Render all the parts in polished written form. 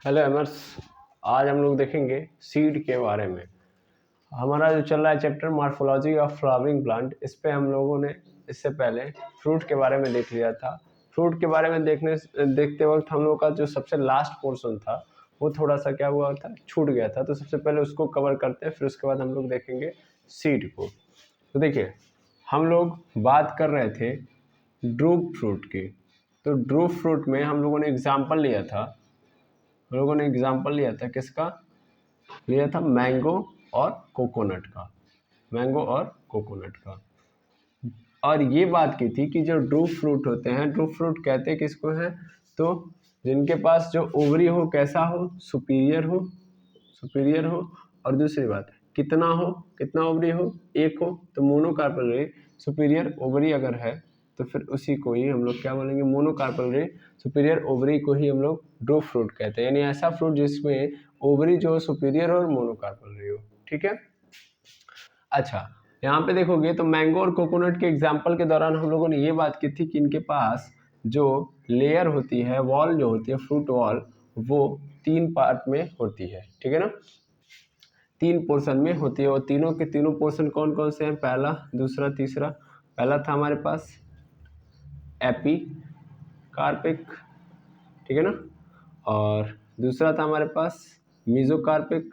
Hello एमर्स। आज हम लोग देखेंगे सीड के बारे में। हमारा जो चल रहा है chapter morphology of flowering plant, इस पे हम लोगों ने इससे पहले फ्रूट के बारे में देख लिया था। फ्रूट के बारे में देखते वक्त हम लोग का जो सबसे लास्ट पोर्शन था वो थोड़ा सा क्या हुआ था, छूट गया था। तो सबसे पहले उसको कवर करते हैं, फिर उसके बाद हम लोग देखेंगे सीड को। तो देखिए, हम लोग बात कर रहे थे ड्रूप फ्रूट की। तो ड्रूप फ्रूट में हम लोगों ने एग्जाम्पल लिया था, किसका लिया था? मैंगो और कोकोनट का। मैंगो और कोकोनट का। और ये बात की थी कि जो ड्रूप फ्रूट होते हैं, ड्रूप फ्रूट कहते किसको हैं? तो जिनके पास जो ओवरी हो कैसा हो? सुपीरियर हो। और दूसरी बात, कितना ओवरी हो? एक हो। तो मोनोकार्पल रे सुपीरियर ओवरी अगर है तो फिर उसी को ही हम लोग क्या बोलेंगे? मोनोकार्पल रे सुपीरियर ओवरी को ही हम लोग ड्रूप फ्रूट कहते हैं। यानी ऐसा फ्रूट जिसमें ओवरी जो सुपीरियर हो और मोनोकार्पल रे हो। ठीक है। अच्छा, यहाँ पे देखोगे तो मैंगो और कोकोनट के एग्जाम्पल के दौरान हम लोगों ने ये बात की थी कि इनके पास जो लेयर होती है, वॉल जो होती है, फ्रूट वॉल, वो 3 पार्ट में होती है। ठीक है ना, 3 पोर्शन में होती है। और तीनों के तीनों पोर्शन कौन कौन से हैं? पहला, दूसरा, तीसरा। पहला था हमारे पास एपी कार्पिक, ठीक है ना, और दूसरा था हमारे पास मीजोकार्पिक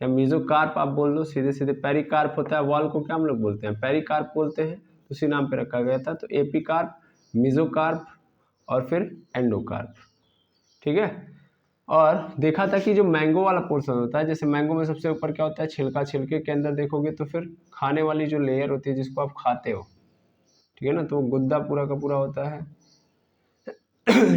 या मीजोकार्प आप बोल दो सीधे सीधे। पेरिकार्प होता है, वॉल को क्या हम लोग बोलते हैं? पेरिकार्प बोलते हैं, उसी नाम पे रखा गया था। तो एपिकार्प, मीजोकार्प और फिर एंडोकार्प। ठीक है। और देखा था कि जो मैंगो वाला पोर्शन होता है, जैसे मैंगो में सबसे ऊपर क्या होता है? छिलका। छिलके के अंदर देखोगे तो फिर खाने वाली जो लेयर होती है जिसको आप खाते हो, ठीक है ना, तो वो गुद्दा पूरा का पूरा होता है।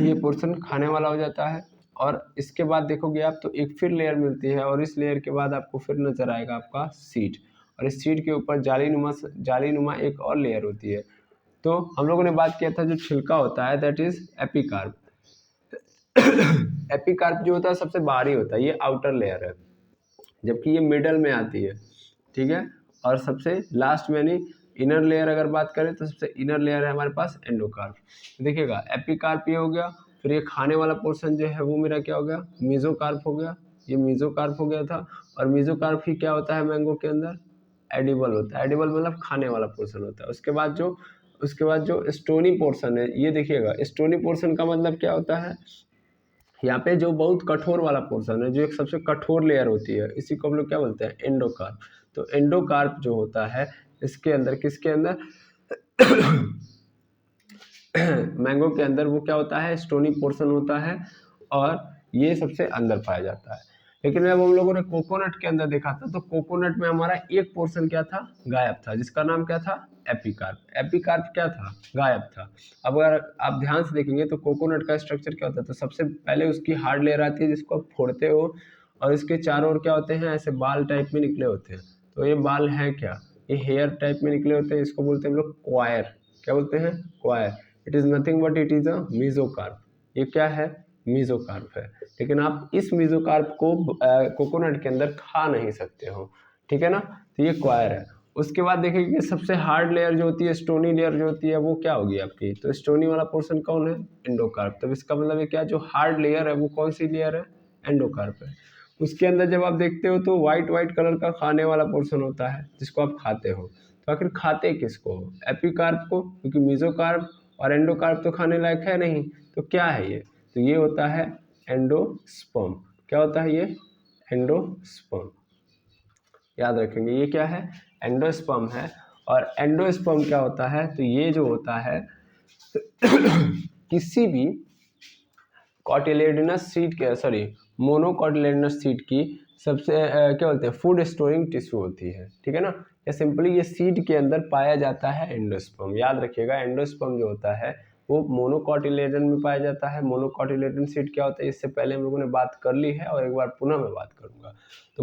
ये पोर्शन खाने वाला हो जाता है। और इसके बाद देखोगे आप तो एक फिर लेयर मिलती है, और इस लेयर के बाद आपको फिर नजर आएगा आपका सीड। और इस सीड के ऊपर जालीनुमा एक और लेयर होती है। तो हम लोगों ने बात किया था जो छिलका होता है दैट इज एपिकार्प। एपिकार्प जो होता है सबसे बाहरी होता है, ये आउटर लेयर है, जबकि ये मिडल में आती है। ठीक है। और सबसे लास्ट में यानी इनर लेयर अगर बात करें तो सबसे इनर लेयर है हमारे पास एंडोकार्प। देखिएगा, एपिकार्प ये हो गया, फिर ये खाने वाला पोर्शन जो है वो मेरा क्या हो गया? मीजोकार्प हो गया। ये मीजोकार्प हो गया था। और मीजोकार्प ही क्या होता है मैंगो के अंदर? एडिबल होता है। एडिबल मतलब खाने वाला पोर्शन होता है। उसके बाद जो स्टोनी पोर्शन है, ये देखिएगा, स्टोनी पोर्शन का मतलब क्या होता है? यहाँ पे जो बहुत कठोर वाला पोर्शन है, जो एक सबसे कठोर लेयर होती है, इसी को हम लोग क्या बोलते हैं? एंडोकार्प। तो एंडोकार्प जो होता है इसके अंदर, किसके अंदर? मैंगो के अंदर वो क्या होता है? स्टोनी पोर्शन होता है, और ये सबसे अंदर पाया जाता है। लेकिन जब हम लोगों ने कोकोनट के अंदर देखा था तो कोकोनट में हमारा एक पोर्शन क्या था? गायब था, जिसका नाम क्या था? एपिकार्प। एपिकार्प क्या था? गायब था। अब अगर आप ध्यान से देखेंगे तो कोकोनट का स्ट्रक्चर क्या होता है? तो सबसे पहले उसकी हार्ड लेयर आती है जिसको आप फोड़ते हो, और इसके चारों ओर क्या होते हैं? ऐसे बाल टाइप में निकले होते हैं। तो ये बाल हैं क्या? ये हेयर टाइप में निकले होते हैं। इसको बोलते हैं हम लोग क्वायर। क्या बोलते हैं? Coir. It is nothing but it is a mesocarp. ये क्या है? मीजोकार्प है। लेकिन आप इस मीजोकार्प को कोकोनट के अंदर खा नहीं सकते हो। ठीक है ना, तो ये क्वायर है। उसके बाद देखिए कि सबसे हार्ड लेयर जो होती है, स्टोनी लेयर जो होती है, वो क्या होगी आपकी? तो स्टोनी वाला पोर्शन कौन है? एंडोकार्प। तो इसका मतलब है क्या? जो हार्ड लेयर है वो कौन सी लेयर है? एंडोकार्प है। उसके अंदर जब आप देखते हो तो व्हाइट व्हाइट कलर का खाने वाला पोर्शन होता है जिसको आप खाते हो। तो आखिर खाते किसको हो? एपिकार्प को, क्योंकि मीजोकार्प और एंडोकार्प तो खाने लायक है नहीं। तो क्या है ये? तो ये होता है एंडोस्पर्म। क्या होता है ये? एंडोस्पर्म। याद रखेंगे, ये क्या है? एंडोस्पर्म है। और एंडोस्पर्म क्या होता है? तो ये जो होता है किसी भी कॉटिलेडनस सीड के, सॉरी, मोनोकॉटिलेडनस सीड की सबसे क्या बोलते हैं? फूड स्टोरिंग टिश्यू होती है। ठीक है ना, या सिंपली ये सीड के अंदर पाया जाता है एंडोस्पर्म। याद रखिएगा, एंडोस्पर्म जो होता है वो मोनोकॉटिलेडन में पाया जाता है। मोनोकॉटिलेडन सीड क्या होता है इससे पहले हम लोगों ने बात कर ली है, और एक बार पुनः मैं बात करूंगा। तो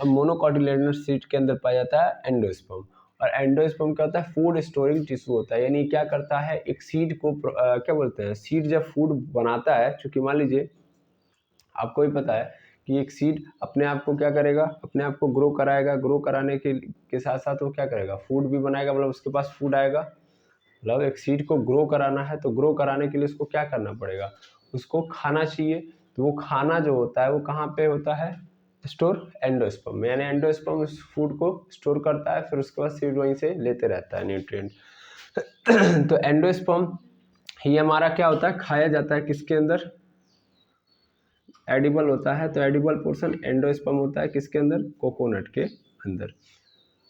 मोनोकॉटिलेडन सीड के अंदर पाया जाता है एंडोस्पर्म। और एंडोस्पर्म क्या होता है? फूड स्टोरिंग टिश्यू होता है। यानी क्या करता है? एक सीड को क्या बोलते हैं? सीड जब फूड बनाता है, चूंकि मान लीजिए आपको भी पता है कि एक सीड अपने आप को क्या करेगा? अपने आप को ग्रो कराएगा। ग्रो कराने के साथ साथ वो क्या करेगा? फूड भी बनाएगा, मतलब उसके पास फूड आएगा। मतलब एक सीड को ग्रो कराना है तो ग्रो कराने के लिए उसको क्या करना पड़ेगा? उसको खाना चाहिए। तो वो खाना जो होता है वो कहाँ पे होता है, स्टोर एंडोस्पर्म में, यानी एंडोस्पर्म उस फूड को स्टोर करता है, फिर उसके बाद सीड वहीं से लेते रहता है न्यूट्रिएंट। तो एंडोस्पर्म ही हमारा क्या होता है, खाया जाता है किसके अंदर, एडिबल होता है। तो एडिबल पोर्शन एंडोस्पर्म होता है किसके अंदर, कोकोनट के अंदर।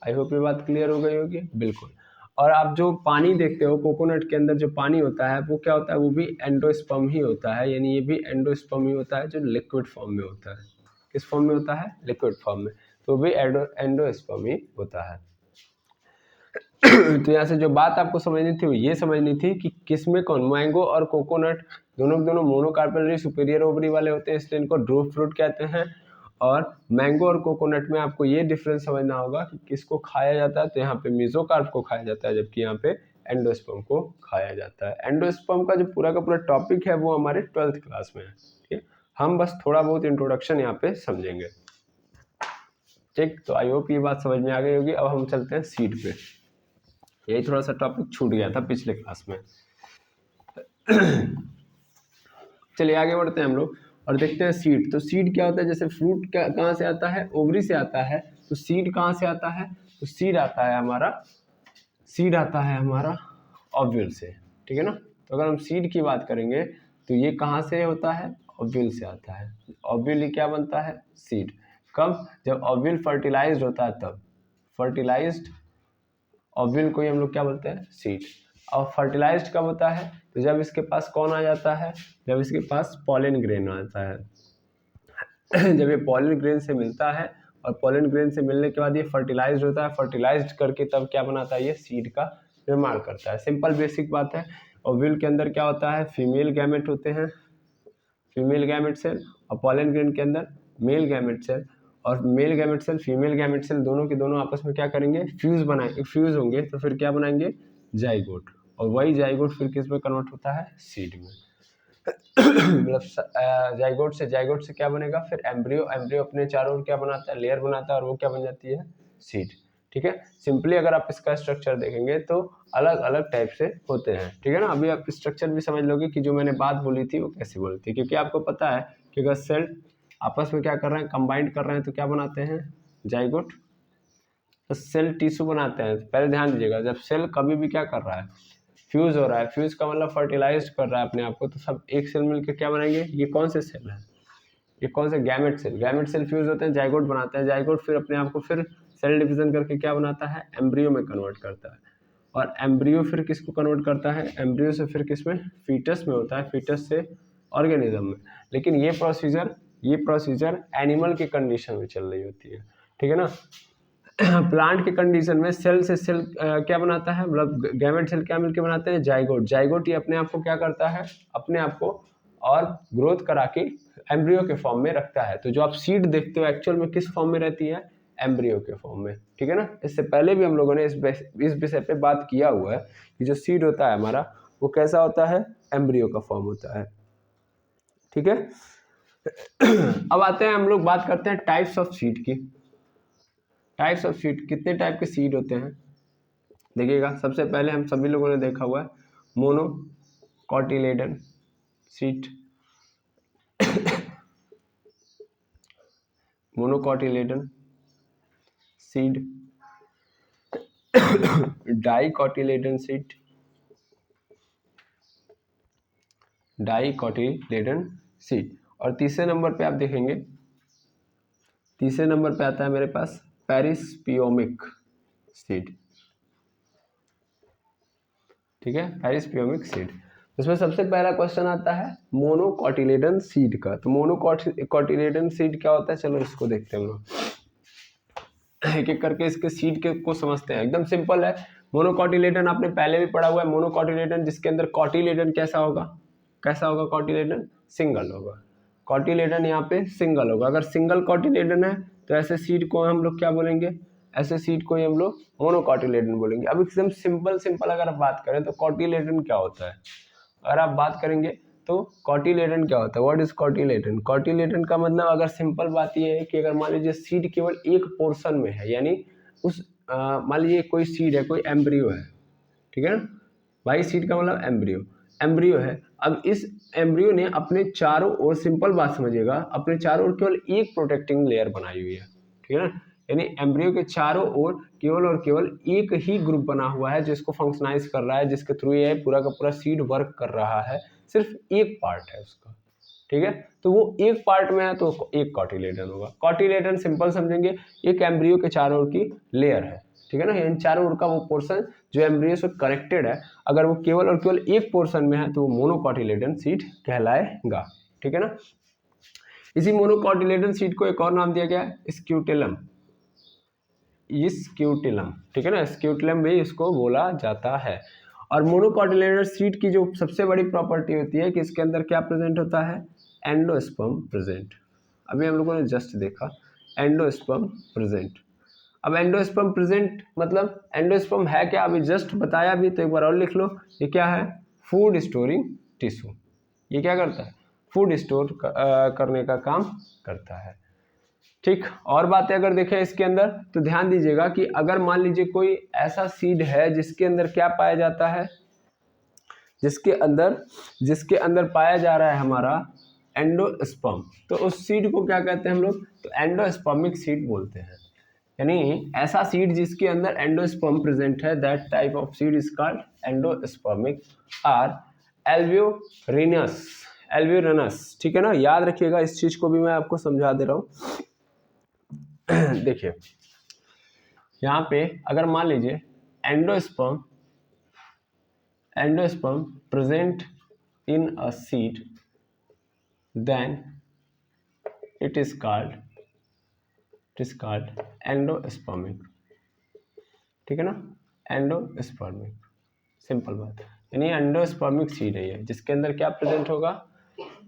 आई होप ये बात क्लियर हो गई होगी, बिल्कुल। और आप जो पानी देखते हो कोकोनट के अंदर जो पानी होता है वो क्या होता है, वो भी एंडोस्पर्म ही होता है, यानी ये भी एंडोस्पर्म ही होता है जो लिक्विड फॉर्म में होता है। किस फॉर्म में होता है, लिक्विड फॉर्म में, तो भी एंडोस्पर्म ही होता है। तो यहाँ से जो बात आपको समझनी थी वो ये समझनी थी कि किसमें कौन, मैंगो और कोकोनट दोनों मोनोकार्पेलरी सुपीरियर ओवरी वाले होते हैं, इसलिए इनको ड्रूप फ्रूट कहते हैं। और मैंगो और कोकोनट में आपको ये डिफरेंस समझना होगा कि किसको खाया जाता है, तो यहाँ पे मेसोकार्प को खाया जाता है, जबकि यहाँ पे एंडोस्पर्म को खाया जाता है। एंडोस्पर्म का जो पूरा का पूरा टॉपिक है वो हमारे 12th क्लास में है, ठीक है। हम बस थोड़ा बहुत इंट्रोडक्शन यहाँ पे समझेंगे, ठीक। तो आई होप ये बात समझ में आ गई होगी। अब हम चलते हैं सीड पे, यही थोड़ा सा टॉपिक छूट गया था पिछले क्लास में। चलिए आगे बढ़ते हैं हम लोग और देखते हैं सीड। तो सीड क्या होता है, जैसे फ्रूट कहाँ से आता है, ओवरी से आता है, तो सीड कहाँ से आता है, तो सीड आता है हमारा ओव्यूल से, ठीक है ना। तो अगर हम सीड की बात करेंगे तो ये कहाँ से होता है, ओव्यूल से आता है। ओव्यूल ही क्या बनता है, सीड। कब, जब ओव्यूल फर्टिलाइज्ड होता है तब, फर्टिलाइज्ड ओव्यूल को ही हम लोग क्या बोलते हैं, सीड। और फर्टिलाइज्ड कब होता है, तो जब इसके पास कौन आ जाता है, जब इसके पास पॉलन ग्रेन आता है। जब ये पॉलन ग्रेन से मिलता है और पॉलन ग्रेन से मिलने के बाद ये फर्टिलाइज्ड होता है, फर्टिलाइज्ड करके तब क्या बनाता है, ये सीड का निर्माण करता है। सिंपल बेसिक बात है। ओव्यूल के अंदर क्या होता है, फीमेल गैमेट होते हैं, फीमेल गैमेट सेल, और पॉलन ग्रेन के अंदर मेल गैमेट सेल। और male gamete cell female gamete cell दोनों के दोनों आपस में क्या करेंगे, फ्यूज होंगे, तो फिर क्या बनाएंगे, जाइगोट। और वही जाइगोट फिर किस में कन्वर्ट होता है, सीड में। मतलब जाइगोट से क्या बनेगा, फिर एम्ब्रियो अपने चारों ओर क्या बनाता है, लेयर बनाता है, और वो क्या बन जाती है, सीड, ठीक है। सिंपली अगर आप इसका स्ट्रक्चर देखेंगे तो अलग अलग टाइप से होते हैं, ठीक है ना। अभी आप स्ट्रक्चर भी समझ लोगे कि जो मैंने बात बोली थी वो कैसे बोली थी, क्योंकि आपको पता है कि अगर सेल आपस में क्या कर रहे हैं, कंबाइंड कर रहे हैं, तो क्या बनाते हैं, जाइगोट। तो सेल टिश्यू बनाते हैं। पहले ध्यान दीजिएगा, जब सेल कभी भी क्या कर रहा है, फ्यूज हो रहा है, फ्यूज का मतलब फर्टिलाइज कर रहा है अपने आप को, तो सब एक सेल मिलकर क्या बनाएंगे, ये कौन से सेल है, ये कौन से गैमेट सेल फ्यूज होते हैं, जाइगोट बनाते हैं। जाइगोट फिर अपने आप को फिर सेल डिवीजन करके क्या बनाता है, एम्ब्रियो में कन्वर्ट करता है। और एम्ब्रियो फिर किसको कन्वर्ट करता है, एम्ब्रियो से फिर किस में, फीटस में होता है, फीटस से ऑर्गेनिज्म में। लेकिन ये प्रोसीजर एनिमल की कंडीशन में चल रही होती है, ठीक है ना। प्लांट के कंडीशन में सेल से सेल क्या बनाता है, मतलब गैमेट सेल क्या मिलकर बनाते हैं, जाइगोट ही अपने आप को क्या करता है, अपने आप को और ग्रोथ करा के एम्ब्रियो के फॉर्म में रखता है। तो जो आप सीड देखते हो एक्चुअल में किस फॉर्म में रहती है, एम्ब्रियो के फॉर्म में, ठीक है ना। इससे पहले भी हम लोगों ने इस विषय पे बात किया हुआ है कि जो सीड होता है हमारा वो कैसा होता है, एम्ब्रियो का फॉर्म होता है, ठीक है। अब आते हैं हम लोग बात करते हैं टाइप्स ऑफ सीड की। टाइप्स ऑफ सीड, कितने टाइप के सीड होते हैं देखिएगा। सबसे पहले हम सभी लोगों ने देखा हुआ है मोनोकॉटिलेडन सीड, मोनोकॉटिलेडन सीड, डाइकॉटिलेडन सीड, डाइकॉटिलेडन सीड। और तीसरे नंबर पे आप देखेंगे, तीसरे नंबर पे आता है मेरे पास पेरिस्पियोमिक सीड, ठीक है, पेरिस्पियोमिक सीड। उसमें सबसे पहला क्वेश्चन आता है मोनोकॉटिलेडन सीड का। तो मोनोकॉटिलेडन सीड क्या होता है, चलो इसको देखते हैं हम लोग, एक एक करके इसके सीड के को समझते हैं। एकदम सिंपल है। मोनोकॉटिलेडन आपने पहले भी पढ़ा हुआ है, मोनोकॉटिलेडन जिसके अंदर कॉटिलेडन कैसा होगा, कॉटिलेडन सिंगल होगा। कॉटिलेडन यहाँ पे सिंगल होगा। अगर सिंगल कॉटिलेडन है तो ऐसे सीड को हम लोग क्या बोलेंगे, ऐसे सीड को ही हम लोग मोनोकॉटिलेडन बोलेंगे। अब एकदम सिंपल अगर आप बात करें तो कॉटिलेडन क्या होता है, अगर आप बात करेंगे तो कॉटिलेडन क्या होता है, व्हाट इज कॉटिलेडन। कॉटिलेडन का मतलब अगर सिंपल बात ये है कि अगर मान लीजिए सीड केवल एक पोर्शन में है, यानी उस मान लीजिए कोई सीड है, कोई एम्ब्रियो है, ठीक है ना भाई, सीड का मतलब एम्ब्रियो। एम्ब्रियो है। अब इस एम्ब्रियो ने अपने चारों ओर, सिंपल बात समझिएगा, अपने चारों ओर केवल एक प्रोटेक्टिंग लेयर बनाई हुई है, ठीक है ना। यानी एम्ब्रियो के चारों ओर केवल और केवल एक ही ग्रुप बना हुआ है जिसको फंक्शनाइज कर रहा है, जिसके थ्रू ये पूरा का पूरा सीड वर्क कर रहा है, सिर्फ एक पार्ट है उसका, ठीक है। तो वो एक पार्ट में है तो एक कॉटिलेडन होगा। कॉटिलेडन सिंपल समझेंगे, एक एम्ब्रियो के चारों ओर की लेयर है, ठीक है ना। इन चारों ओर का वो पोर्शन जो एम्ब्रियो से कनेक्टेड है, अगर वो केवल और केवल एक पोर्शन में है तो वो मोनोकॉटिलेडन सीड कहलाएगा, ठीक है ना। इसी मोनोकॉटिलेडन सीड को एक और नाम दिया गया है स्क्यूटेलम, स्क्यूटेलम, ठीक है ना, स्क्यूटेलम भी इसको बोला जाता है। और मोनोकॉटिलेडन सीड की जो सबसे बड़ी प्रॉपर्टी होती है कि इसके अंदर क्या प्रेजेंट होता है, एंडोस्पर्म प्रेजेंट। अभी हम लोगों ने जस्ट देखा एंडोस्पर्म प्रेजेंट। अब एंडोस्पर्म प्रेजेंट मतलब एंडोस्पर्म है क्या, अभी जस्ट बताया भी, तो एक बार और लिख लो। ये क्या है, फूड स्टोरिंग टिश्यू। ये क्या करता है, फूड स्टोर करने का काम करता है, ठीक। और बातें अगर देखें इसके अंदर तो ध्यान दीजिएगा कि अगर मान लीजिए कोई ऐसा सीड है जिसके अंदर क्या पाया जाता है, जिसके अंदर पाया जा रहा है हमारा एंडोस्पर्म, तो उस सीड को क्या कहते हैं हम लोग, तो एंडोस्पर्मिक सीड बोलते हैं। यानी ऐसा सीड जिसके अंदर एंडोस्पर्म प्रेजेंट है, that type of seed is called endospermic or albuminous, albuminous, ठीक है ना। याद रखिएगा, इस चीज को भी मैं आपको समझा दे रहा हूँ। देखिए यहाँ पे अगर मान लीजिए endosperm present in a seed, then it is called endospermic, ठीक है ना, एंडोस्पर्मिक, सिंपल बात। यानी एंडोस्पर्मिक सीड है ये, जिसके अंदर क्या प्रेजेंट होगा,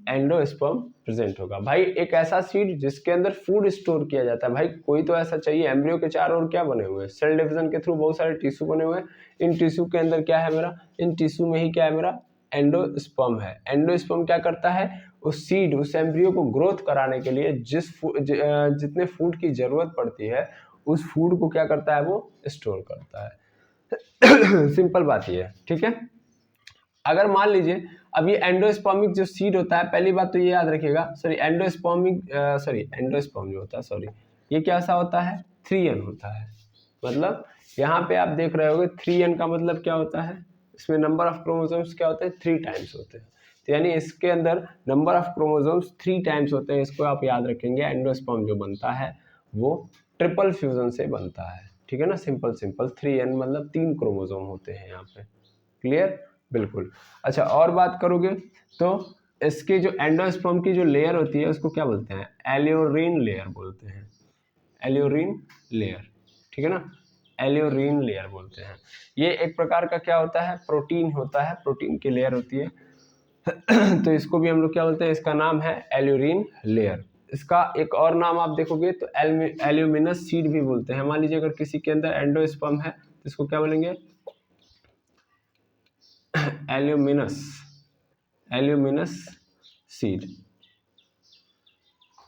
एंडोस्पर्म प्रेजेंट होगा। भाई एक ऐसा सीड जिसके अंदर फूड स्टोर किया जाता है, भाई कोई तो ऐसा चाहिए। एम्ब्रियो के चारों ओर क्या बने हुए हैं, सेल डिवीजन के थ्रू बहुत सारे टिश्यू बने हुए हैं। इन टिश्यू के अंदर क्या है मेरा, इन टिश्यू में ही क्या है मेरा, एंडोस्पर्म है। एंडोस्पर्म क्या करता है, उस सीड, उस एम्ब्रियो को ग्रोथ कराने के लिए जितने फूड की जरूरत पड़ती है, उस फूड को क्या करता है, वो स्टोर करता है। सिंपल बात ये है, ठीक है। अगर मान लीजिए अब ये एंडोस्पर्मिक जो सीड होता है, पहली बात तो ये याद रखिएगा, एंडोस्पर्म जो होता है, ये क्या सा होता है, 3n होता है। मतलब यहाँ पे आप देख रहे होगे 3n का मतलब क्या होता है, इसमें नंबर ऑफ क्रोमोसोम्स क्या होते हैं, 3 टाइम्स होते हैं। तो यानी इसके अंदर नंबर ऑफ क्रोमोसोम्स 3 टाइम्स होते हैं। इसको आप याद रखेंगे, एंडोस्पर्म जो बनता है वो ट्रिपल फ्यूजन से बनता है, ठीक है ना। सिंपल 3n मतलब 3 क्रोमोसोम होते हैं यहाँ पे, क्लियर, बिल्कुल। अच्छा और बात करोगे तो इसके जो एंडोस्पर्म की जो लेयर होती है उसको क्या बोलते हैं, एल्यूरीन लेयर बोलते हैं, एल्यूरीन लेयर, ठीक है ना, एल्यूरीन लेयर बोलते हैं। ये एक प्रकार का क्या होता है, प्रोटीन होता है, प्रोटीन की लेयर होती है। तो इसको भी हम लोग क्या बोलते हैं, इसका नाम है एल्यूरीन लेयर। इसका एक और नाम आप देखोगे तो एल्यूमिनस सीड भी बोलते हैं। मान लीजिए अगर किसी के अंदर एंडोस्पर्म है तो इसको क्या बोलेंगे, एल्यूमिनस सीड,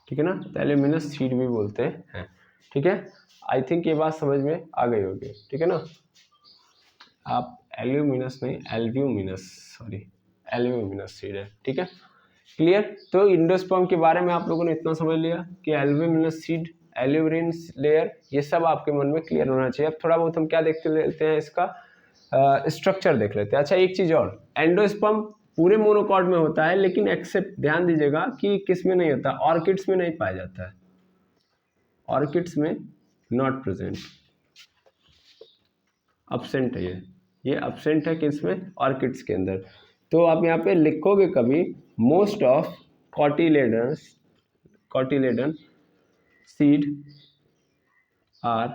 ठीक है ना, तो एल्यूमिनस सीड भी बोलते हैं, ठीक है। आई थिंक ये बात समझ में आ गई होगी, ठीक है ना। आप एल्यूमिनस नहीं, एल्यूमिनस सीड है, ठीक है, क्लियर। तो एंडोस्पर्म के बारे में आप लोगों ने इतना समझ लिया कि एल्यूमिनस सीड, एल्यूरीन लेयर, ये सब आपके मन में क्लियर होना चाहिए। अब थोड़ा बहुत हम क्या देखते लेते हैं, इसका स्ट्रक्चर देख लेते हैं। अच्छा एक चीज और, एंडोस्पर्म पूरे मोनोकॉट में होता है, लेकिन एक्सेप्ट ध्यान दीजिएगा कि किस में नहीं होता, ऑर्किड्स में नहीं पाया जाता है, ऑर्किड्स में नॉट प्रेजेंट, अब्सेंट है ये अब्सेंट है किसमें, ऑर्किड्स के अंदर। तो आप यहाँ पे लिखोगे कभी, most of cotyledon seed are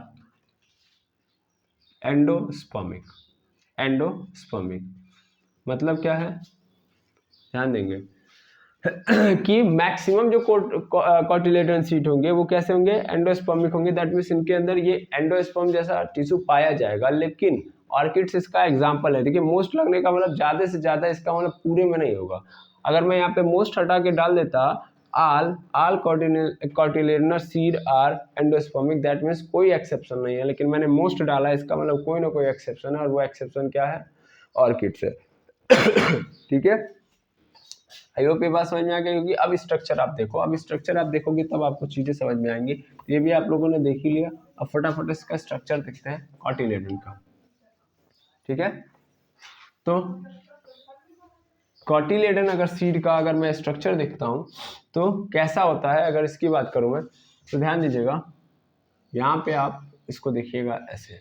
endospermic, मतलब क्या है, ध्यान देंगे कि मैक्सिमम जो कॉटिलेडन सीड होंगे वो कैसे होंगे, एंडोस्पर्मिक होंगे। दैट मीन्स इनके अंदर ये एंडोस्पर्म जैसा टिश्यू पाया जाएगा, लेकिन ऑर्किड्स इसका एग्जांपल है। देखिए मोस्ट लगने का मतलब ज्यादा से ज्यादा, इसका मतलब पूरे में नहीं होगा। अगर मैं यहाँ पे मोस्ट हटा के डाल देता all cotyledonous seed are endospermic, that means कोई एक्सेप्शन नहीं है, लेकिन मैंने मोस्ट डाला, इसका मतलब कोई ना कोई एक्सेप्शन है, और वो एक्सेप्शन क्या है, ऑर्किड्स है। ठीक है, आई होप ये बात समझ में आ गई होगी। अब स्ट्रक्चर आप देखो, अब स्ट्रक्चर आप देखोगे तब आपको चीजें समझ में आएंगी। ये भी आप लोगों ने देख ही लिया। अब फटाफट इसका स्ट्रक्चर देखते हैं कॉटिलेडन का। ठीक है, तो कॉटिलेडन अगर सीड का अगर मैं स्ट्रक्चर देखता हूं तो कैसा होता है, अगर इसकी बात करूं मैं तो ध्यान दीजिएगा, यहाँ पे आप इसको देखिएगा ऐसे।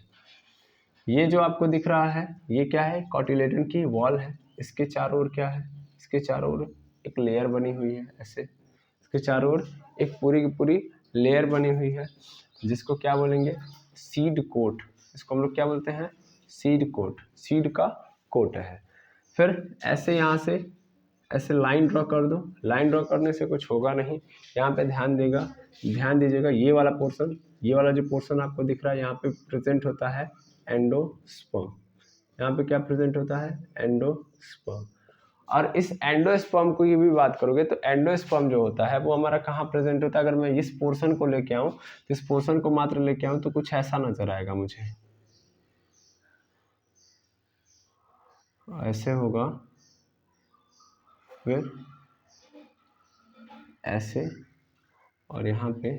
ये जो आपको दिख रहा है ये क्या है, कॉटिलेडन की वॉल है। इसके चारों ओर क्या है, इसके चारों ओर एक लेयर बनी हुई है ऐसे। इसके चारों ओर एक पूरी की पूरी लेयर बनी हुई है जिसको क्या बोलेंगे, सीड कोट। इसको हम लोग क्या बोलते हैं, सीड कोट, सीड का कोट है। फिर ऐसे यहाँ से ऐसे लाइन ड्रॉ कर दो। लाइन ड्रॉ करने से कुछ होगा नहीं। यहाँ पे ध्यान दीजिएगा, ये वाला पोर्शन, ये वाला जो पोर्शन आपको दिख रहा है यहाँ पे प्रेजेंट होता है एंडोस्पर्म। यहाँ पे क्या प्रेजेंट होता है, एंडोस्पर्म। और इस एंडोस्पर्म को ये भी बात करोगे तो एंडोस्पर्म जो होता है वो हमारा कहाँ प्रेजेंट होता है। अगर मैं इस पोर्शन को लेके आऊँ, इस पोर्शन को मात्र लेके आऊँ तो कुछ ऐसा नजर आएगा मुझे, ऐसे होगा, फिर ऐसे, और यहाँ पे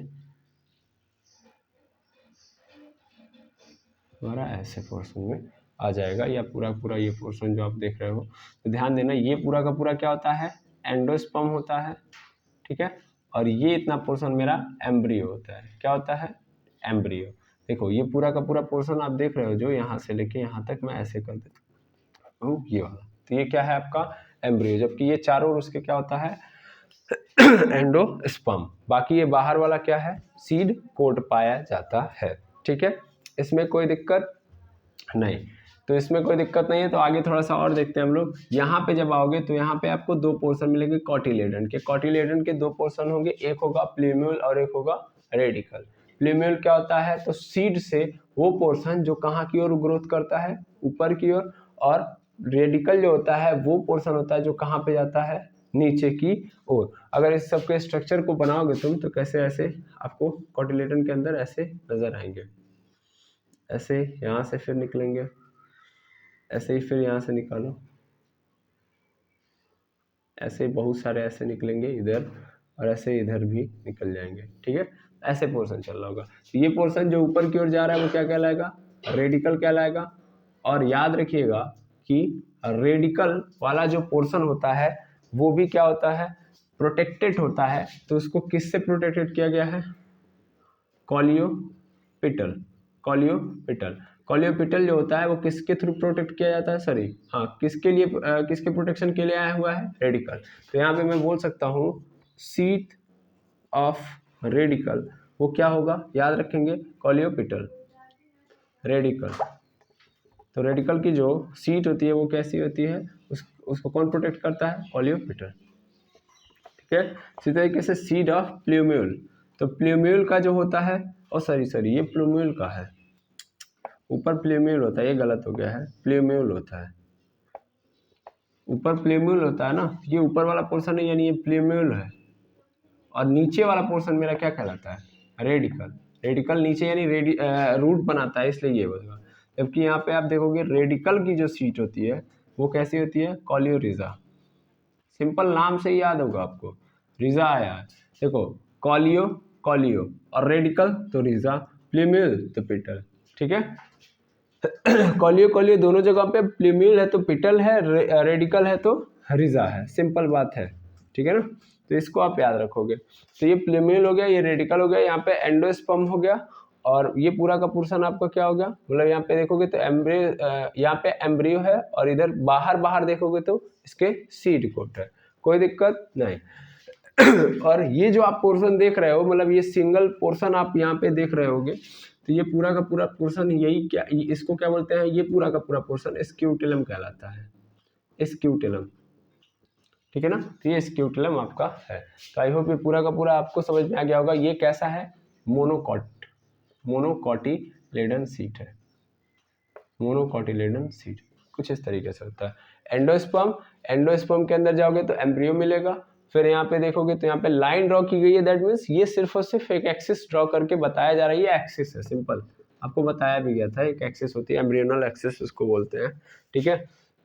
हमारा ऐसे पोर्शन में आ जाएगा, या पूरा पूरा ये पोर्शन जो आप देख रहे हो। तो ध्यान देना ये पूरा का पूरा क्या होता है, एंडोस्पर्म होता है। ठीक है, और ये इतना पोर्शन मेरा एम्ब्रियो होता है। क्या होता है, एम्ब्रियो। देखो ये पूरा का पूरा पोर्शन आप देख रहे हो जो यहाँ से लेके यहाँ तक मैं ऐसे कर देता हूँ ये वाला, तो ये क्या है आपका एम्ब्रियो। जबकि ये चारों ओर उसके क्या होता है, एंडोस्पर्म। बाकी ये बाहर वाला क्या है, सीड कोट पाया जाता है। ठीक है, इसमें कोई दिक्कत नहीं, तो इसमें कोई दिक्कत नहीं है। तो आगे थोड़ा सा और देखते हैं हम लोग। यहाँ पे जब आओगे तो यहाँ पे आपको दो पोर्शन मिलेंगे कॉटिलेडन के। कॉटिलेडन के दो पोर्शन होंगे, एक होगा प्लूम्यूल और एक होगा रेडिकल। प्लूम्यूल क्या होता है, तो सीड से वो पोर्शन जो कहाँ की ओर ग्रोथ करता है, ऊपर की ओर। और रेडिकल जो होता है वो पोर्शन होता है जो कहाँ पे जाता है, नीचे की ओर। अगर इस सबके स्ट्रक्चर को बनाओगे तुम तो कैसे ऐसे आपको कॉटिलेडन के अंदर ऐसे नजर आएंगे, ऐसे यहाँ से फिर निकलेंगे, ऐसे ही फिर यहाँ से निकालो, ऐसे बहुत सारे ऐसे निकलेंगे इधर, और ऐसे इधर भी निकल जाएंगे। ठीक है, ऐसे पोर्शन चल रहा होगा। तो ये पोर्शन जो ऊपर की ओर जा रहा है वो क्या कहलाएगा, रेडिकल कहलाएगा। और याद रखिएगा कि रेडिकल वाला जो पोर्शन होता है वो भी क्या होता है, प्रोटेक्टेड होता है। तो उसको किससे प्रोटेक्टेड किया गया है, कॉलियोपिटल। कॉलियोपिटल, कॉलियोपिटल जो होता है वो किसके थ्रू प्रोटेक्ट किया जाता है, सॉरी हाँ, किसके लिए, किसके प्रोटेक्शन के लिए आया हुआ है, रेडिकल। तो यहाँ पे मैं बोल सकता हूँ सीट ऑफ रेडिकल वो क्या होगा, याद रखेंगे कॉलियोपिटल, रेडिकल। तो रेडिकल की जो सीट होती है वो कैसी होती है, उसको कौन प्रोटेक्ट करता है, कॉलियोपिटल। ठीक है, इसी तरीके से सीड ऑफ प्लूम्यूल, तो प्लूम्यूल का जो होता है, और सॉरी ये प्लूम्यूल का है, ऊपर प्लूम्यूल होता है, ये गलत हो गया है, प्लूम्यूल होता है, ऊपर प्लूम्यूल होता है ना, ये ऊपर वाला पोर्शन है यानी ये प्लूम्यूल है। और नीचे वाला पोर्शन मेरा क्या कहलाता है, रेडिकल। रेडिकल नीचे यानी रूट बनाता है, इसलिए ये होगा। जबकि यहाँ पे आप देखोगे रेडिकल की जो सीट होती है वो कैसी होती है, कॉलियोरिजा। सिंपल नाम से ही याद होगा आपको, रिजा आया है। देखो कॉलियो, कॉलियो, और रेडिकल तो रिजा, प्लूम्यूल तो पिटल। ठीक है, कॉलियो कॉलियो दोनों जगह पे, प्लूम्यूल है तो पिटल है, रेडिकल है तो रिजा है, सिंपल बात है। ठीक है ना, तो इसको आप याद रखोगे। तो ये प्लूम्यूल हो गया, ये रेडिकल हो गया, यहाँ पे एंडोस्पर्म हो गया, और ये पूरा का पोर्शन आपका क्या हो गया, मतलब यहाँ पे देखोगे तो एम्ब्रियो, यहाँ पे एम्ब्रियो है, और इधर बाहर बाहर देखोगे तो इसके सीड कोट है, कोई दिक्कत नहीं। और ये जो आप पोर्शन देख रहे हो, मतलब ये सिंगल पोर्शन आप यहाँ पे देख रहे होगे, तो ये पूरा का पूरा पोर्शन यही क्या, इसको क्या बोलते हैं, ये पूरा का पूरा पोर्शन स्क्यूटेलम कहलाता है, स्क्यूटेलम। ठीक है ना, तो ये स्क्यूटेलम आपका है। तो आई होप ये पूरा का पूरा आपको समझ में आ गया होगा। ये कैसा है, मोनोकॉटिलेडन सीट है, मोनोकॉटिलेडन सीट कुछ इस तरीके से होता है। एंडोस्पर्म, एंडोस्पर्म के अंदर जाओगे तो एम्ब्रियो मिलेगा। फिर यहाँ पे देखोगे तो यहाँ पे लाइन ड्रॉ की गई है, दैट मीन्स ये सिर्फ और सिर्फ एक एक्सिस ड्रॉ करके बताया जा रहा है, ये एक्सिस है, सिंपल आपको बताया भी गया था, एक एक्सिस होती है, एम्ब्रियोनल एक्सिस उसको बोलते हैं। ठीक है,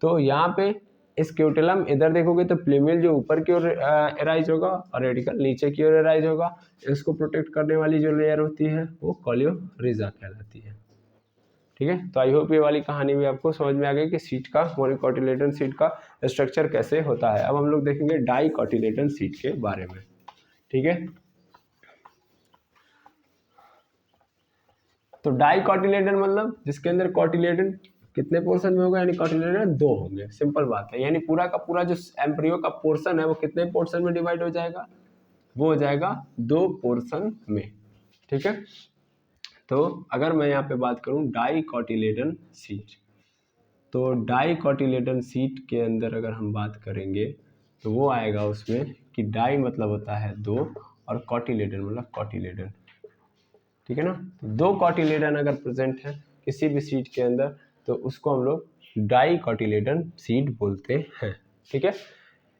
तो यहाँ पे स्क्यूटेलम इधर देखोगे तो प्लूमेल जो ऊपर की ओर एराइज होगा और रेडिकल नीचे की ओर एराइज होगा। इसको प्रोटेक्ट करने वाली जो लेयर होती है वो कोलियोरिजा कहलाती है। ठीक है, तो आई होप ये वाली कहानी भी आपको समझ में आ गई कि सीट का, मोनोकोटिलेडन सीट का स्ट्रक्चर कैसे होता है। अब हम लोग देखेंगे डाइकोटिलेडन सीट के बारे में। ठीक है, तो डाइकोटिलेडन मतलब जिसके अंदर कोटिलेडन कितने पोर्शन में होगा, यानी कोटिलेडन 2 होंगे। सिंपल बात है, यानी पूरा का पूरा जो एम्ब्रियो का पोर्शन है वो कितने पोर्शन में डिवाइड हो जाएगा, वो हो जाएगा 2 पोर्शन में। ठीक है, तो अगर मैं यहाँ पे बात करूँ डाइकोटिलेडन सीट, तो डाइकोटिलेडन सीट के अंदर अगर हम बात करेंगे तो वो आएगा उसमें कि डाई मतलब होता है 2 और कोटिलेडन मतलब कोटिलेडन। ठीक है ना, तो 2 कोटिलेडन अगर प्रेजेंट है किसी भी सीट के अंदर तो उसको हम लोग डाइकोटिलेडन सीट बोलते हैं। ठीक है,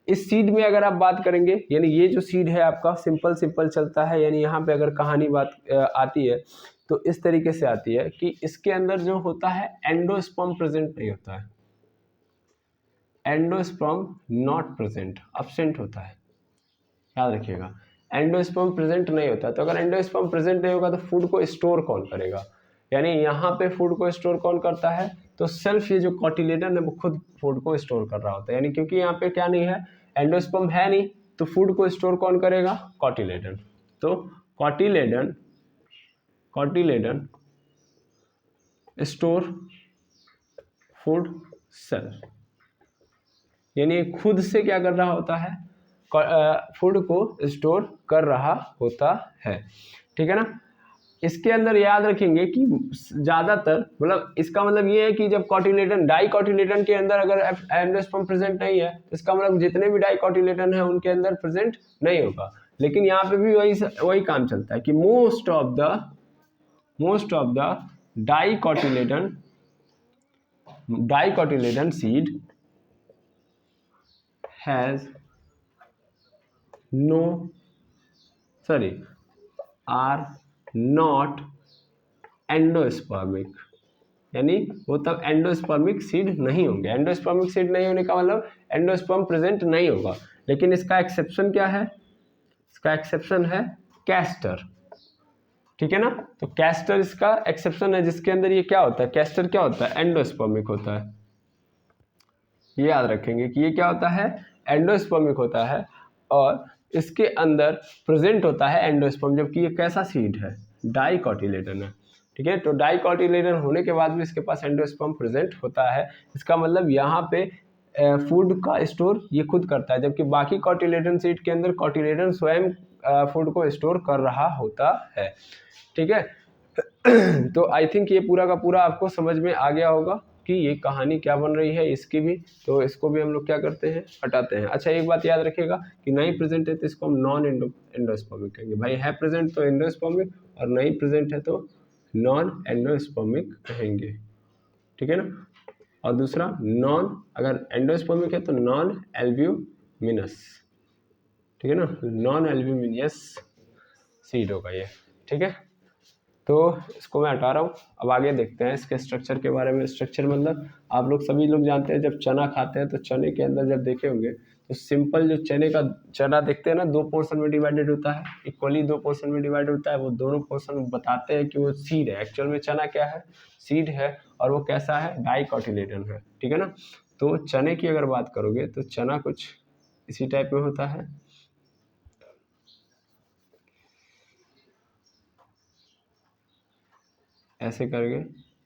इस सीड में अगर आप बात करेंगे, यानी ये जो सीड है आपका सिंपल चलता है, यानी यहाँ पे अगर कहानी बात आती है तो इस तरीके से आती है कि इसके अंदर जो होता है एंडोस्पर्म प्रेजेंट नहीं होता है, एंडोस्पर्म नॉट प्रेजेंट, अब्सेंट होता है, याद रखिएगा। एंडोस्पर्म प्रेजेंट नहीं होता, तो अगर एंडोस्पर्म प्रेजेंट नहीं होगा तो फूड को स्टोर कौन करेगा, यानी यहाँ पे फूड को स्टोर कौन करता है, तो सेल्फ ये जो कोटिलेडन है वो खुद फूड को स्टोर कर रहा होता है, यानी क्योंकि यहाँ पे क्या नहीं है, एंडोस्पर्म है नहीं, तो फूड को स्टोर कौन करेगा, कोटिलेडन। तो कोटिलेडन स्टोर फूड सेल्फ, यानी खुद से क्या कर रहा होता है, फूड को स्टोर कर रहा होता है। ठीक है ना, इसके अंदर याद रखेंगे कि ज़्यादातर, मतलब इसका मतलब ये है कि जब कोटिलेडन, डाइकोटिलेडन के अंदर अगर एंडोस्पर्म प्रेजेंट नहीं है तो इसका मतलब जितने भी डाइकोटिलेडन है उनके अंदर प्रेजेंट नहीं होगा। लेकिन यहाँ पे भी वही काम चलता है कि most of the dicotyledon seed has are not endospermic, यानी वो तब एंडोस्पर्मिक सीड नहीं होंगे। एंडोस्पर्मिक सीड नहीं होने का मतलब एंडोस्पर्म प्रेजेंट नहीं होगा। लेकिन इसका एक्सेप्शन क्या है, इसका एक्सेप्शन है कैस्टर। ठीक है ना, तो कैस्टर इसका एक्सेप्शन है जिसके अंदर ये क्या होता है, कैस्टर क्या होता है, एंडोस्पर्मिक होता है। ये याद रखेंगे कि ये क्या होता है, एंडोस्पर्मिक होता है और इसके अंदर प्रेजेंट होता है एंडोस्पर्म, जबकि ये कैसा सीड है, डाइकोटिलेडन है। ठीक है, तो डाइकोटिलेडन होने के बाद भी इसके पास एंडोस्पर्म प्रेजेंट होता है। इसका मतलब यहाँ पे फूड का स्टोर ये खुद करता है, जबकि बाकी कोटिलेडन सीड के अंदर कोटिलेडन स्वयं फूड को स्टोर कर रहा होता है। ठीक है, तो आई थिंक ये पूरा का पूरा आपको समझ में आ गया होगा कि ये कहानी क्या बन रही है इसकी भी। तो इसको भी हम लोग क्या करते हैं, हटाते हैं। अच्छा, एक बात याद रखिएगा कि नहीं प्रेजेंट है तो इसको हम नॉन एंडोस्पर्मिक कहेंगे। भाई है प्रेजेंट तो एंडोस्पर्मिक और नहीं प्रेजेंट है तो नॉन एंडोस्पर्मिक कहेंगे। ठीक है ना, और दूसरा अगर एंडोस्पर्मिक है तो नॉन एल्ब्यूमिनस। ठीक है ना, नॉन एल्ब्यूमिनियस सीड होगा ये। ठीक है, तो इसको मैं हटा रहा हूँ। अब आगे देखते हैं इसके स्ट्रक्चर के बारे में। स्ट्रक्चर मतलब आप लोग सभी लोग जानते हैं, जब चना खाते हैं तो चने के अंदर जब देखे होंगे तो सिंपल जो चना देखते हैं ना, 2 पोर्शन में डिवाइडेड होता है, इक्वली 2 पोर्शन में डिवाइड होता है। वो दोनों पोर्शन बताते हैं कि वो सीड है। एक्चुअल में चना क्या है, सीड है, और वो कैसा है, डाइकोटिलेडन है। ठीक है ना, तो चने की अगर बात करोगे तो चना कुछ इसी टाइप में होता है। ऐसे करके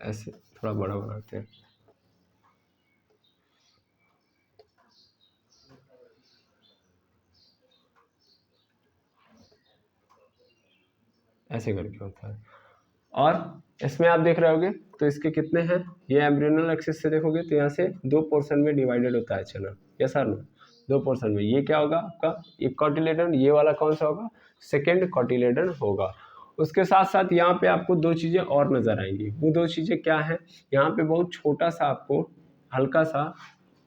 ऐसे थोड़ा बड़ा बनाते हैं, ऐसे करके होता है। और इसमें आप देख रहे होगे तो इसके कितने हैं, ये एम्ब्रियोनल एक्सिस से देखोगे तो यहाँ से 2 पोर्शन में डिवाइडेड होता है चना। यस और नो, 2 पोर्शन में। ये क्या होगा आपका, एक कोटिलेडन, ये वाला कौन सा होगा, सेकेंड कोटिलेडन होगा। उसके साथ साथ यहाँ पे आपको 2 चीज़ें और नजर आएंगी। वो 2 चीज़ें क्या हैं, यहाँ पे बहुत छोटा सा आपको, हल्का सा,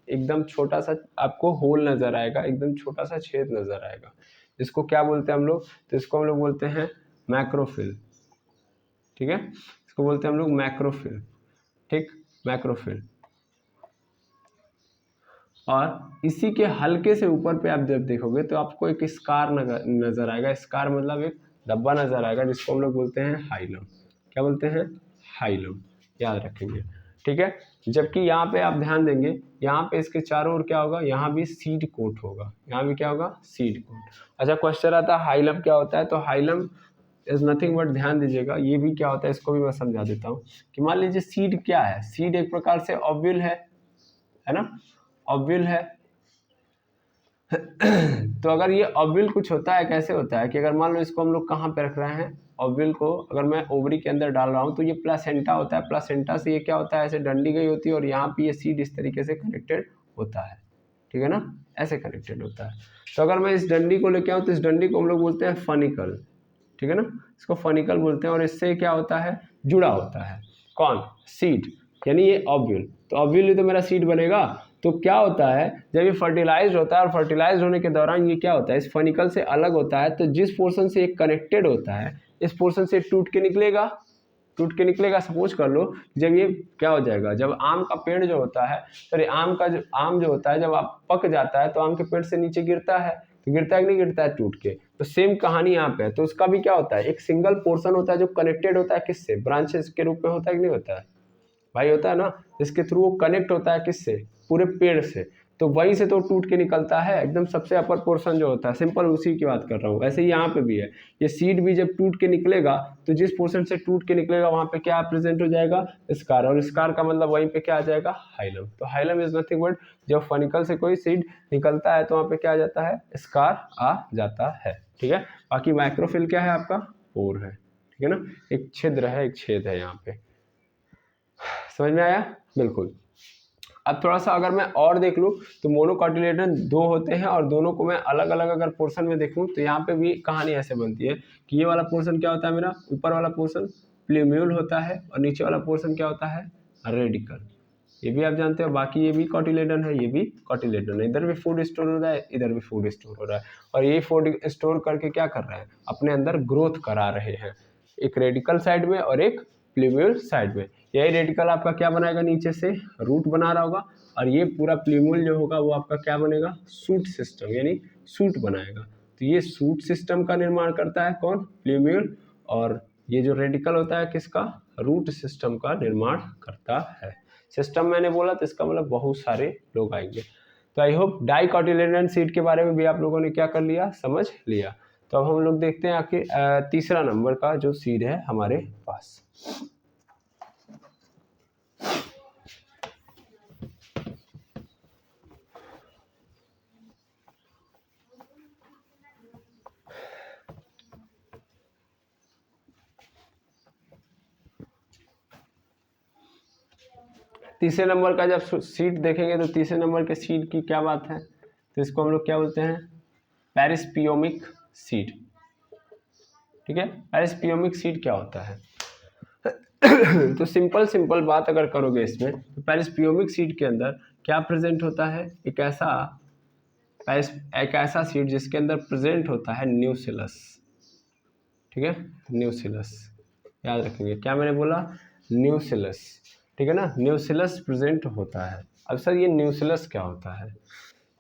एकदम छोटा सा आपको होल नजर आएगा, एकदम छोटा सा छेद नजर आएगा। इसको क्या बोलते हैं हम लोग, तो इसको हम लोग बोलते हैं मैक्रोफिल। ठीक है, इसको बोलते हैं हम लोग मैक्रोफिल। ठीक, मैक्रोफिल। और इसी के हल्के से ऊपर पे आप जब देखोगे तो आपको एक स्कार नजर आएगा। स्कार मतलब एक धब्बा नजर आएगा जिसको हम लोग बोलते हैं हाइलम। क्या बोलते हैं? हाइलम। याद रखेंगे, ठीक है। जबकि यहाँ पे आप ध्यान देंगे, यहाँ पे इसके चारों ओर क्या होगा, यहाँ भी सीड कोट होगा, यहाँ भी क्या होगा, सीड कोट। अच्छा, क्वेश्चन आता है हाइलम क्या होता है, तो हाइलम इज नथिंग बट, ध्यान दीजिएगा ये भी क्या होता है इसको भी मैं समझा देता हूँ कि मान लीजिए सीड क्या है। सीड एक प्रकार से ओव्यूल है ना, ओव्यूल है। तो अगर ये ओव्यूल कुछ होता है, कैसे होता है कि अगर मान लो इसको हम लोग कहाँ पे रख रहे हैं, ओव्यूल को अगर मैं ओवरी के अंदर डाल रहा हूँ तो ये प्लासेंटा होता है। प्लासेंटा से ये क्या होता है, ऐसे डंडी गई होती है और यहाँ पे ये सीड इस तरीके से कनेक्टेड होता है, ठीक है ना, ऐसे कनेक्टेड होता है। तो अगर मैं इस डंडी को लेके आऊँ तो इस डंडी को हम लोग बोलते हैं फनिकल, ठीक है ना, इसको फनिकल बोलते हैं। और इससे क्या होता है, जुड़ा होता है कौन, सीड, यानी ये ओव्यूल। तो ओव्यूल ही तो मेरा सीड बनेगा। तो क्या होता है, जब ये फर्टिलाइज्ड होता है और फर्टिलाइज्ड होने के दौरान ये क्या होता है, इस फनिकल से अलग होता है। तो जिस पोर्शन से ये कनेक्टेड होता है, इस पोर्शन से टूट के निकलेगा, टूट के निकलेगा। सपोज कर लो जब ये क्या हो जाएगा, जब आम का पेड़ जो होता है, सॉरी आम जो होता है जब आप पक जाता है तो आम के पेड़ से नीचे गिरता है, तो गिरता है कि नहीं गिरता है, टूट के। तो सेम कहानी यहाँ पे है। तो उसका भी क्या होता है, एक सिंगल पोर्शन होता है जो कनेक्टेड होता है किससे, ब्रांचेस के रूप में होता है कि नहीं होता है भाई, होता है ना, जिसके थ्रू वो कनेक्ट होता है किससे, पूरे पेड़ से। तो वहीं से तो टूट के निकलता है, एकदम सबसे अपर पोर्शन जो होता है, सिंपल उसी की बात कर रहा हूँ। ऐसे ही यहाँ पे भी है, ये सीड भी जब टूट के निकलेगा तो जिस पोर्शन से टूट के निकलेगा वहां पे क्या प्रेजेंट हो जाएगा, स्कार। और स्कार का मतलब वहीं पे क्या आ जाएगा, हाइलम। तो हाइलम इज नथिंग बट, जब फनिकल से कोई सीड निकलता है तो वहां पे क्या आ जाता है, स्कार आ जाता है, ठीक है। बाकी माइक्रोफिल क्या है आपका, पोर है, ठीक है ना, एक छिद्र है, एक छेद है यहाँ पे। समझ में आया, बिल्कुल। अब थोड़ा सा अगर मैं और देख लूँ तो मोनोकॉटिलेडन दो होते हैं और दोनों को मैं अलग अलग अगर पोर्शन में देखूँ तो यहाँ पे भी कहानी ऐसे बनती है कि ये वाला पोर्शन क्या होता है, मेरा ऊपर वाला पोर्शन प्लूम्यूल होता है और नीचे वाला पोर्शन क्या होता है, रेडिकल। ये भी आप जानते हो। बाकी ये भी कॉटिलेडन है, ये भी कॉटिलेडन है। इधर भी फूड स्टोर हो रहा है, इधर भी फूड स्टोर हो रहा है। और ये फूड स्टोर करके क्या कर रहे हैं, अपने अंदर ग्रोथ करा रहे हैं, एक रेडिकल साइड में और एक प्लूम्यूल साइड में। यही रेडिकल आपका क्या बनाएगा, नीचे से रूट बना रहा होगा, और ये पूरा प्लूम्यूल जो होगा वो आपका क्या बनेगा, सूट सिस्टम, यानी सूट बनाएगा। तो ये सूट सिस्टम का निर्माण करता है कौन, प्लूम्यूल। और ये जो रेडिकल होता है किसका, रूट सिस्टम का निर्माण करता है। सिस्टम मैंने बोला तो इसका मतलब बहुत सारे लोग आएंगे। तो आई होप डाइकोटिलेडन सीड के बारे में भी आप लोगों ने क्या कर लिया, समझ लिया। तो अब हम लोग देखते हैं आखिर तीसरा नंबर का जो सीड है हमारे पास। तीसरे नंबर का जब सीड देखेंगे तो तीसरे नंबर के सीड की क्या बात है, तो इसको हम लोग क्या बोलते हैं, पेरिस्पियोमिक सीड, ठीक है। पेरिस्पियोमिक सीड क्या होता है तो सिंपल बात अगर करोगे इसमें, तो पेरिस्पियोमिक सीड के अंदर क्या प्रेजेंट होता है, एक ऐसा सीड जिसके अंदर प्रेजेंट होता है न्यूसिलस, ठीक है, न्यूसिलस। याद रखेंगे क्या मैंने बोला, न्यूसिलस, ठीक है ना, न्यूसिलस प्रेजेंट होता है। अब सर ये न्यूसिलस क्या होता है,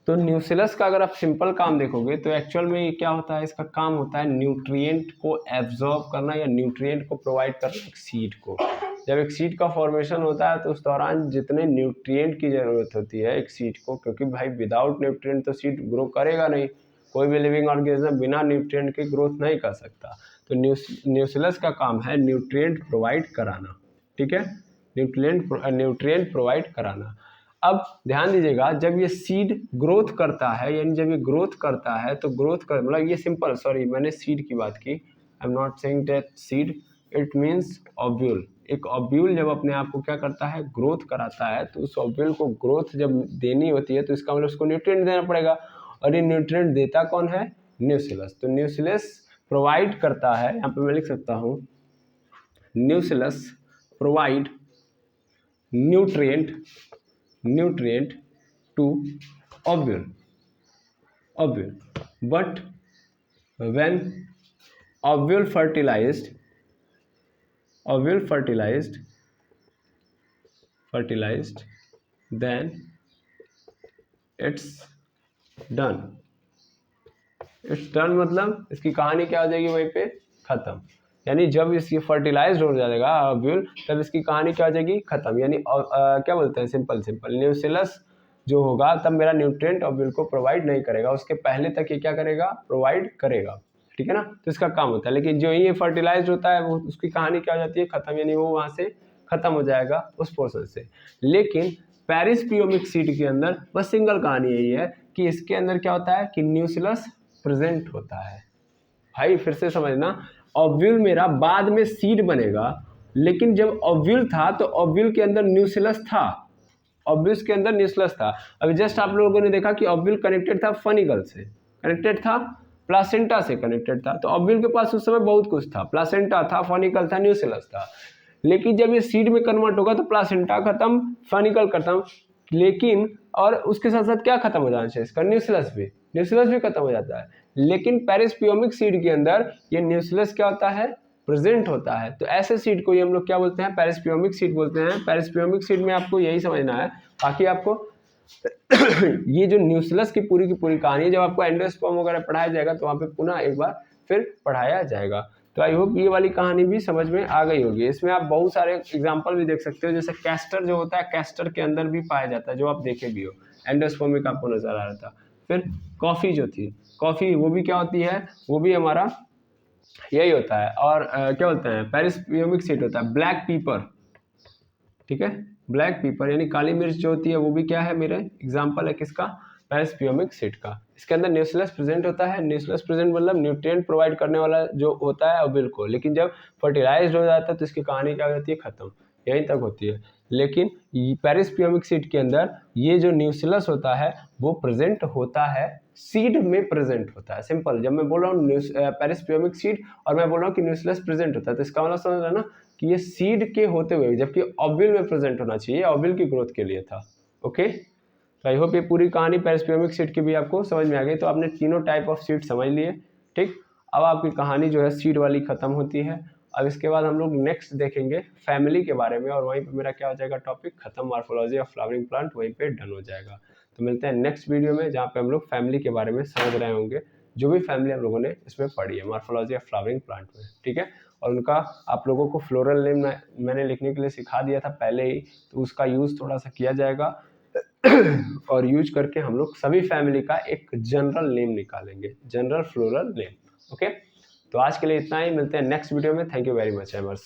तो न्यूसिलस का अगर आप सिंपल काम देखोगे तो एक्चुअल में ये क्या होता है, इसका काम होता है न्यूट्रिएंट को एब्जॉर्ब करना या न्यूट्रिएंट को प्रोवाइड करना एक सीड को। जब एक सीड का फॉर्मेशन होता है तो उस दौरान जितने न्यूट्रिएंट की ज़रूरत होती है एक सीड को, क्योंकि भाई विदाउट न्यूट्रिएंट तो सीड ग्रो करेगा नहीं, कोई भी लिविंग ऑर्गेनिज्म बिना न्यूट्रिएंट के ग्रोथ नहीं कर सकता। तो न्यूसिलस का काम है न्यूट्रिएंट प्रोवाइड कराना, ठीक है, न्यूट्रिएंट प्रोवाइड कराना। अब ध्यान दीजिएगा, जब ये सीड ग्रोथ करता है, यानी जब ये ग्रोथ करता है तो ग्रोथ कर मतलब ये सिंपल, सॉरी मैंने सीड की बात की, I am not saying that seed, it means ovule. एक ओव्यूल जब अपने आप को क्या करता है, ग्रोथ कराता है, तो उस ओव्यूल को ग्रोथ जब देनी होती है तो इसका मतलब उसको न्यूट्रिएंट देना पड़ेगा, और ये न्यूट्रिएंट देता कौन है, न्यूसिलस। तो न्यूसिलस प्रोवाइड करता है, यहाँ पे मैं लिख सकता हूँ, न्यूसिलस provide nutrient to ovule, but when ovule fertilized then it's done. It's done मतलब इसकी कहानी क्या हो जाएगी वहीं पे खत्म। यानी जब इसकी फर्टिलाइज हो जाएगा ओव्यूल, तब इसकी कहानी क्या हो जाएगी खत्म। यानी क्या बोलते हैं, सिंपल न्यूसिलस जो होगा तब मेरा न्यूट्रिएंट ओव्यूल को प्रोवाइड नहीं करेगा, उसके पहले तक ये क्या करेगा, प्रोवाइड करेगा। ठीक है ना, तो इसका काम होता है। लेकिन जो ये फर्टिलाइज होता है वो उसकी कहानी क्या हो जाती है खत्म, यानी वो वहां से खत्म हो जाएगा उस पोर्शन से। लेकिन पेरिस्पियोमिक सीड के अंदर बस सिंगल कहानी यही है कि इसके अंदर क्या होता है कि न्यूसिलस प्रेजेंट होता है। भाई फिर से समझना, ओव्यूल मेरा बाद में सीड बनेगा, लेकिन जब ओव्यूल था तो ओव्यूल के अंदर न्यूसिलस था, ओव्यूल के अंदर न्यूसिलस था। अभी जस्ट आप लोगों ने देखा कि ओव्यूल कनेक्टेड था फनिकल से, कनेक्टेड था प्लासेंटा से कनेक्टेड था, तो ओव्यूल के पास उस समय बहुत कुछ था, प्लासेंटा था, फनिकल था, न्यूसिलस था। लेकिन जब ये सीड में कन्वर्ट होगा तो प्लासेंटा खत्म, फनिकल खत्म, लेकिन और उसके साथ साथ क्या खत्म हो जाना चाहिए इसका, न्यूसिलस भी खत्म हो जाता है। लेकिन पेरिस्पियोमिक सीड के अंदर ये न्यूसिलस क्या होता है, प्रेजेंट होता है। तो ऐसे सीड को ही हम लोग क्या बोलते हैं, पेरिस्पियोमिक सीड बोलते हैं। पेरिस्पियोमिक सीड में आपको यही समझना है, बाकी आपको ये जो न्यूसिलस की पूरी कहानी जब आपको एंडोस्पर्म वगैरह पढ़ाया जाएगा तो वहाँ पे पुनः एक बार फिर पढ़ाया जाएगा। तो आई होप ये वाली कहानी भी समझ में आ गई होगी। इसमें आप बहुत सारे एग्जांपल भी देख सकते हो, जैसे कैस्टर जो होता है, कैस्टर के अंदर भी पाया जाता है, जो आप देखे भी हो, एंडोस्पर्मिक आपको नजर आ रहा था। फिर कॉफी जो थी, कॉफी वो भी क्या होती है, वो भी हमारा यही होता है। और क्या बोलते हैं, पेरिस्पियोमिक सीड होता है। ब्लैक पीपर, ठीक है, ब्लैक पीपर यानी काली मिर्च जो होती है वो भी क्या है, मेरे एग्जांपल है किसका, पेरिस्पियोमिक सीड का। इसके अंदर न्यूसिलस प्रेजेंट होता है। न्यूसिलस प्रेजेंट मतलब न्यूट्रिएंट प्रोवाइड करने वाला जो होता है ओव्यूल को, लेकिन जब फर्टिलाइज्ड हो जाता है तो इसकी कहानी क्या हो जाती है, खत्म, यहीं तक होती है। लेकिन पेरिस्पियोमिक सीड के अंदर ये जो न्यूसिलस होता है वो प्रेजेंट होता है, सीड में प्रेजेंट होता है। सिंपल, जब मैं बोल रहा हूँ पेरिस्पियोमिक सीड और मैं बोल रहा हूँ कि न्यूसिलस प्रेजेंट होता है, तो इसका मतलब समझ रहा है ना कि ये सीड के होते हुए, जबकि ओव्यूल में प्रेजेंट होना चाहिए, ओव्यूल की ग्रोथ के लिए था। ओके, तो आई होप ये पूरी कहानी पेरिस्पियोमिक सीड की भी आपको समझ में आ गई। तो आपने तीनों टाइप ऑफ सीड समझ लिए, ठीक। अब आपकी कहानी जो है सीड वाली खत्म होती है। अब इसके बाद हम लोग नेक्स्ट देखेंगे फैमिली के बारे में, और वहीं पे मेरा क्या हो जाएगा टॉपिक खत्म, मॉर्फोलॉजी ऑफ फ्लावरिंग प्लांट वहीं पे डन हो जाएगा। तो मिलते हैं नेक्स्ट वीडियो में, जहाँ पे हम लोग फैमिली के बारे में समझ रहे होंगे, जो भी फैमिली हम लोगों ने इसमें पढ़ी है मॉर्फोलॉजी ऑफ फ्लावरिंग प्लांट में, ठीक है। और उनका आप लोगों को फ्लोरल नेम मैंने लिखने के लिए सिखा दिया था पहले ही, तो उसका यूज़ थोड़ा सा किया जाएगा और यूज करके हम लोग सभी फैमिली का एक जनरल नेम निकालेंगे, जनरल फ्लोरल नेम। ओके, तो आज के लिए इतना ही, मिलते हैं नेक्स्ट वीडियो में। Thank you very much एमर्स।